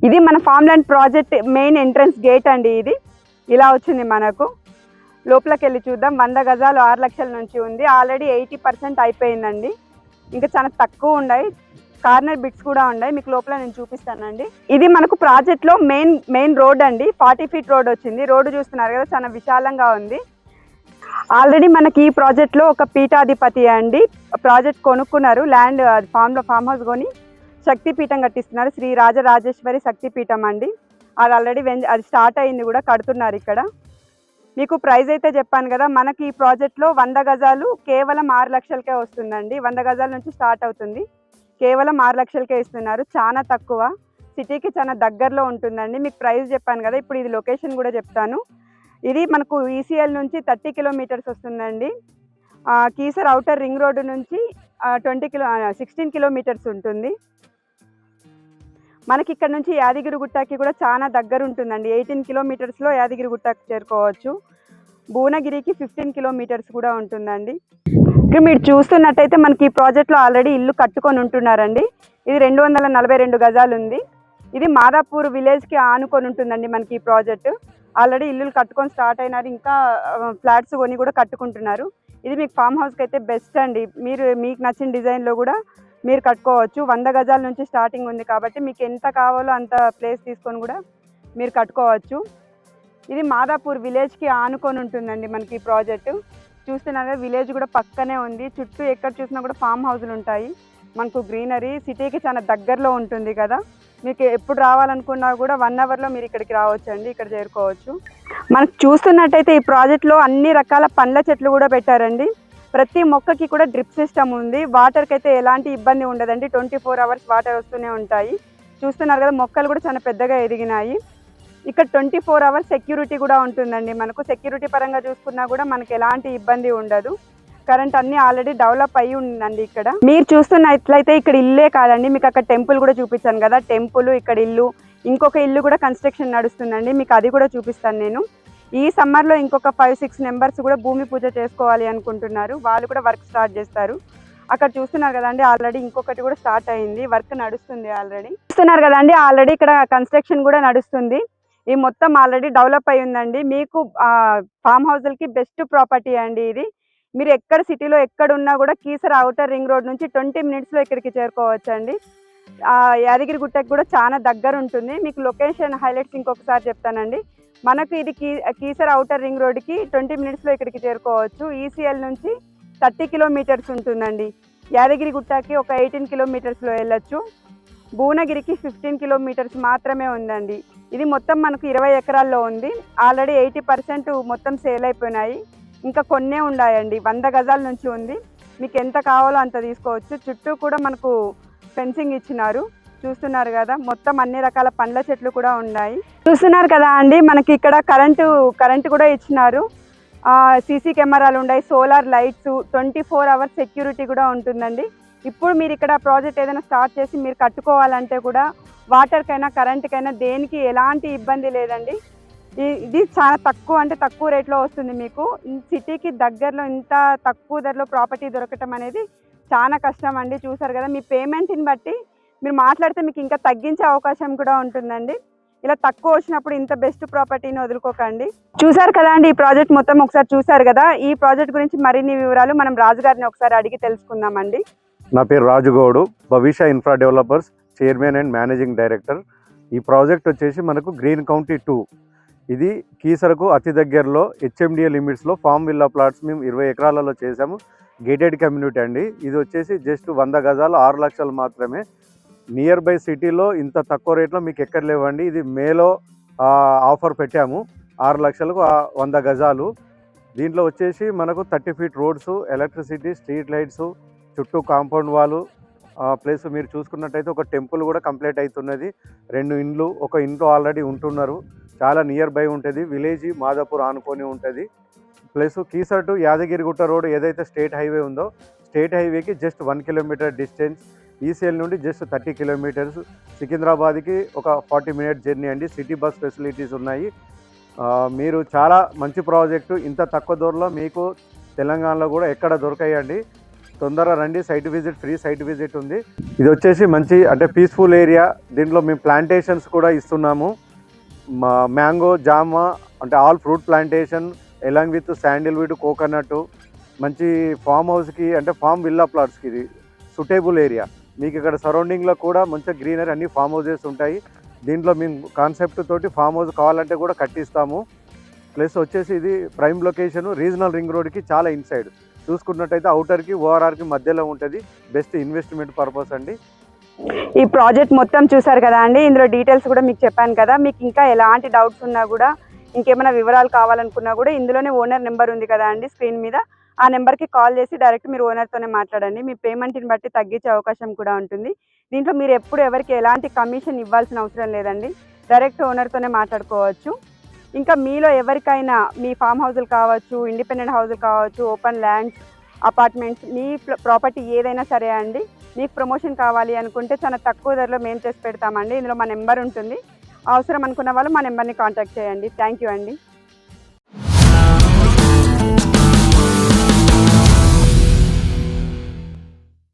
ఇది మన farm land project main entrance gate అండి. ఇది ఇలా వచ్చింది. మనకు లోపలికి వెళ్ళి చూద్దాం. 100 గజాలు 6 లక్షల నుంచి ఉంది. ఆల్రెడీ 80% అయిపోయిందండి. ఇంకా చాలా తక్కువ ఉన్నాయి. కార్నర్ బిట్స్ కూడా ఉన్నాయి. మీకు లోపల నేను చూపిస్తానండి. ఇది మనకు ప్రాజెక్ట్లో మెయిన్ రోడ్ అండి. 40 ఫీట్ రోడ్ వచ్చింది. రోడ్డు చూస్తున్నారు కదా, చాలా విశాలంగా ఉంది. ఆల్రెడీ మనకి ఈ ప్రాజెక్ట్లో ఒక పీఠాధిపతి అండి ప్రాజెక్ట్ కొనుక్కున్నారు. ల్యాండ్ ఫామ్ హౌస్ కొని శక్తిపీఠం కట్టిస్తున్నారు. శ్రీ రాజరాజేశ్వరి శక్తిపీఠం అండి. అది ఆల్రెడీ అది స్టార్ట్ అయింది కూడా, కడుతున్నారు. ఇక్కడ మీకు ప్రైస్ అయితే చెప్పాను కదా, మనకి ఈ ప్రాజెక్ట్లో 100 గజాలు కేవలం 6 లక్షలకే వస్తుందండి. 100 గజాల నుంచి స్టార్ట్ అవుతుంది. కేవలం 6 లక్షలకే ఇస్తున్నారు. చాలా తక్కువ, సిటీకి చాలా దగ్గరలో ఉంటుందండి. మీకు ప్రైస్ చెప్పాను కదా, ఇప్పుడు ఇది లొకేషన్ కూడా చెప్తాను. ఇది మనకు ఈసీఎల్ నుంచి 30 కిలోమీటర్స్ వస్తుందండి. కీసర్ అవుటర్ రింగ్ రోడ్డు నుంచి 16 కిలోమీటర్స్ ఉంటుంది. మనకి ఇక్కడ నుంచి యాదగిరిగుట్టకి కూడా చాలా దగ్గర ఉంటుందండి. 18 కిలోమీటర్స్లో యాదగిరిగుట్టకి చేరుకోవచ్చు. భువనగిరికి 15 కిలోమీటర్స్ కూడా ఉంటుందండి. ఇక్కడ మీరు చూస్తున్నట్టయితే మనకి ఈ ప్రాజెక్ట్లో ఆల్రెడీ ఇల్లు కట్టుకొని ఉంటున్నారండి. ఇది 242 గజాలు ఉంది. ఇది మాదాపూర్ విలేజ్కి ఆనుకొని ఉంటుందండి మనకి ఈ ప్రాజెక్టు. ఆల్రెడీ ఇల్లులు కట్టుకొని స్టార్ట్ అయినారు. ఇంకా ఫ్లాట్స్ కొని కూడా కట్టుకుంటున్నారు. ఇది మీకు ఫామ్ హౌస్కి అయితే బెస్ట్ అండి. మీకు నచ్చిన డిజైన్లో కూడా మీరు కట్టుకోవచ్చు. 100 గజాల నుంచి స్టార్టింగ్ ఉంది కాబట్టి మీకు ఎంత కావాలో అంత ప్లేస్ తీసుకొని కూడా మీరు కట్టుకోవచ్చు. ఇది మాదాపూర్ విలేజ్కి ఆనుకొని ఉంటుందండి మనకి ఈ ప్రాజెక్టు. చూస్తున్నారు, విలేజ్ కూడా పక్కనే ఉంది. చుట్టూ ఎక్కడ చూసినా కూడా ఫామ్ హౌస్లు ఉంటాయి. మనకు గ్రీనరీ, సిటీకి చాలా దగ్గరలో ఉంటుంది కదా. మీకు ఎప్పుడు రావాలనుకున్నా కూడా 1 అవర్లో మీరు ఇక్కడికి రావచ్చండి. ఇక్కడ చేరుకోవచ్చు. మనకు చూస్తున్నట్టయితే ఈ ప్రాజెక్ట్లో అన్ని రకాల పండ్ల చెట్లు కూడా పెట్టారండి. ప్రతి మొక్కకి కూడా డ్రిప్ సిస్టమ్ ఉంది. వాటర్కి అయితే ఎలాంటి ఇబ్బంది ఉండదండి. 24 అవర్స్ వాటర్ వస్తూనే ఉంటాయి. చూస్తున్నారు కదా, మొక్కలు కూడా చాలా పెద్దగా ఎదిగినాయి. ఇక్కడ 24 అవర్స్ సెక్యూరిటీ కూడా ఉంటుందండి. మనకు సెక్యూరిటీ పరంగా చూసుకున్నా కూడా మనకి ఎలాంటి ఇబ్బంది ఉండదు. కరెంట్ అన్ని ఆల్రెడీ డెవలప్ అయ్యి ఉందండి. ఇక్కడ మీరు చూస్తున్నట్లయితే ఇక్కడ ఇల్లే కాదండి, మీకు అక్కడ టెంపుల్ కూడా చూపించాను కదా, టెంపుల్, ఇక్కడ ఇల్లు, ఇంకొక ఇల్లు కూడా కన్స్ట్రక్షన్ నడుస్తుందండి. మీకు అది కూడా చూపిస్తాను నేను. ఈ సమ్మర్లో ఇంకొక 5-6 మెంబర్స్ కూడా భూమి పూజ చేసుకోవాలి అనుకుంటున్నారు. వాళ్ళు కూడా వర్క్ స్టార్ట్ చేస్తారు. అక్కడ చూస్తున్నారు కదండి, ఆల్రెడీ ఇంకొకటి కూడా స్టార్ట్ అయింది. వర్క్ నడుస్తుంది. ఆల్రెడీ చూస్తున్నారు కదండి, ఆల్రెడీ ఇక్కడ కన్స్ట్రక్షన్ కూడా నడుస్తుంది. ఈ మొత్తం ఆల్రెడీ డెవలప్ అయి ఉందండి. మీకు ఫామ్ హౌస్లకి బెస్ట్ ప్రాపర్టీ అండి ఇది. మీరు ఎక్కడ సిటీలో ఎక్కడ ఉన్నా కూడా కీసర అవుటర్ రింగ్ రోడ్ నుంచి 20 మినిట్స్లో ఇక్కడికి చేరుకోవచ్చండి. యాదగిరిగుట్టకి కూడా చాలా దగ్గర ఉంటుంది. మీకు లొకేషన్ హైలైట్స్ ఇంకొకసారి చెప్తానండి. మనకు ఇది కీసర అవుటర్ రింగ్ రోడ్కి 20 మినిట్స్లో ఇక్కడికి చేరుకోవచ్చు. ఈసీఎల్ నుంచి 30 కిలోమీటర్స్ ఉంటుందండి. యాదగిరిగుట్టకి ఒక 18 కిలోమీటర్స్లో వెళ్ళొచ్చు. భువనగిరికి 15 కిలోమీటర్స్ మాత్రమే ఉందండి. ఇది మొత్తం మనకు 20 ఎకరాల్లో ఉంది. ఆల్రెడీ 80% మొత్తం సేల్ అయిపోయినాయి. ఇంకా కొన్నే ఉన్నాయండి. 100 గజాల నుంచి ఉంది. మీకు ఎంత కావాలో అంత తీసుకోవచ్చు. చుట్టూ కూడా మనకు ఫెన్సింగ్ ఇచ్చినారు. చూస్తున్నారు కదా, మొత్తం అన్ని రకాల పండ్ల చెట్లు కూడా ఉన్నాయి. చూస్తున్నారు కదా అండి, మనకి ఇక్కడ కరెంటు కూడా ఇచ్చినారు. సీసీ కెమెరాలు ఉన్నాయి, సోలార్ లైట్స్, 24 అవర్స్ సెక్యూరిటీ కూడా ఉంటుందండి. ఇప్పుడు మీరు ఇక్కడ ప్రాజెక్ట్ ఏదైనా స్టార్ట్ చేసి మీరు కట్టుకోవాలంటే కూడా వాటర్కైనా కరెంట్కైనా దేనికి ఎలాంటి ఇబ్బంది లేదండి. ఇది చాలా తక్కువ, అంటే తక్కువ రేట్లో వస్తుంది. మీకు సిటీకి దగ్గరలో ఇంత తక్కువ ధరలో ప్రాపర్టీ దొరకటం అనేది చాలా కష్టం అండి. చూసారు కదా, మీ పేమెంట్ని బట్టి మీరు మాట్లాడితే మీకు ఇంకా తగ్గించే అవకాశం కూడా ఉంటుందండి. ఇలా తక్కువ వచ్చినప్పుడు ఇంత బెస్ట్ ప్రాపర్టీని వదులుకోకండి. చూసారు కదా అండి, ఈ ప్రాజెక్ట్ మొత్తం ఒకసారి చూసారు కదా. ఈ ప్రాజెక్ట్ గురించి మరిన్ని వివరాలు మనం రాజు గారిని ఒకసారి అడిగి తెలుసుకుందామండి. నా పేరు రాజుగౌడు, భవిష్య infra developers chairman and managing director. ఈ ప్రాజెక్ట్ వచ్చేసి మనకు గ్రీన్ కౌంటీ 2. ఇది కీసరకు అతి దగ్గరలో హెచ్ఎండిఏ లిమిట్స్లో ఫామ్ విల్లా ప్లాట్స్ మేము 20 ఎకరాలలో చేసాము. గేటెడ్ కమ్యూనిటీ అండి. ఇది వచ్చేసి జస్ట్ 100 గజాలు 6 లక్షలు మాత్రమే. నియర్ బై సిటీలో ఇంత తక్కువ రేట్లో మీకు ఎక్కడ లేవండి. ఇది మేలో ఆఫర్ పెట్టాము. 6 లక్షలకు 100 గజాలు. దీంట్లో వచ్చేసి మనకు 30 feet roads, electricity, street lights, చుట్టూ కాంపౌండ్ వాలు, ప్లస్ మీరు చూసుకున్నట్టయితే ఒక టెంపుల్ కూడా కంప్లీట్ అవుతున్నది. 2 ఇండ్లు, ఒక ఇంట్లో ఆల్రెడీ ఉంటున్నారు. చాలా నియర్ బై ఉంటుంది. విలేజ్ మాదాపూర్ ఆనుకొని ఉంటుంది. Plus Keesara to Yadagirigutta road ఏదైతే స్టేట్ హైవే ఉందో, స్టేట్ హైవేకి జస్ట్ 1 కిలోమీటర్ డిస్టెన్స్. ఈసీఎల్ నుండి జస్ట్ 30 కిలోమీటర్స్. సికింద్రాబాద్కి ఒక 40 మినిట్ జర్నీ అండి. సిటీ బస్ ఫెసిలిటీస్ ఉన్నాయి. మీరు చాలా మంచి ప్రాజెక్టు. ఇంత తక్కువ ధరలో మీకు తెలంగాణలో కూడా ఎక్కడ దొరకాయండి. తొందరగా రండి, site visit, free site visit ఉంది. ఇది వచ్చేసి మంచి అంటే పీస్ఫుల్ ఏరియా. దీంట్లో మేము ప్లాంటేషన్స్ కూడా ఇస్తున్నాము. మ్యాంగో, జామ అంటే all fruit plantation along with Sandalwood, coconut. మంచి ఫామ్ హౌస్కి అంటే ఫామ్ విల్లా ప్లాట్స్కి ఇది సూటేబుల్ ఏరియా. మీకు ఇక్కడ సరౌండింగ్లో కూడా మంచిగా గ్రీనరీ, అన్ని ఫామ్ హౌసెస్ ఉంటాయి. దీంట్లో మేము కాన్సెప్ట్ తోటి ఫామ్ హౌస్ కావాలంటే కూడా కట్టిస్తాము. ప్లస్ వచ్చేసి ఇది ప్రైమ్ లొకేషన్, రీజనల్ రింగ్ రోడ్కి చాలా ఇన్సైడ్. చూసుకున్నట్టయితే అవుటర్కి ఓఆర్ఆర్కి మధ్యలో ఉంటుంది. బెస్ట్ ఇన్వెస్ట్మెంట్ పర్పస్ అండి. ఈ ప్రాజెక్ట్ మొత్తం చూసారు కదా అండి. ఇందులో డీటెయిల్స్ కూడా మీకు చెప్పాను కదా. మీకు ఇంకా ఎలాంటి డౌట్స్ ఉన్నా కూడా, ఇంకేమైనా వివరాలు కావాలనుకున్నా కూడా ఇందులోనే ఓనర్ నెంబర్ ఉంది కదా అండి స్క్రీన్ మీద. ఆ నెంబర్కి కాల్ చేసి డైరెక్ట్ మీరు ఓనర్తోనే మాట్లాడండి. మీ పేమెంట్ని బట్టి తగ్గించే అవకాశం కూడా ఉంటుంది. దీంట్లో మీరు ఎప్పుడు ఎవరికి ఎలాంటి కమిషన్ ఇవ్వాల్సిన అవసరం లేదండి. డైరెక్ట్ ఓనర్తోనే మాట్లాడుకోవచ్చు. ఇంకా మీలో ఎవరికైనా మీ ఫామ్ హౌజులు కావచ్చు, ఇండిపెండెంట్ హౌజులు కావచ్చు, ఓపెన్ ల్యాండ్స్, అపార్ట్మెంట్స్, మీ ప్రాపర్టీ ఏదైనా సరే అండి, మీకు ప్రమోషన్ కావాలి అనుకుంటే చాలా తక్కువ ధరలో మేము చేసి పెడతామండి. ఇందులో మా నెంబర్ ఉంటుంది. అవసరం అనుకున్న వాళ్ళు మా నెంబర్ని కాంటాక్ట్ చేయండి. థ్యాంక్ యూ అండి.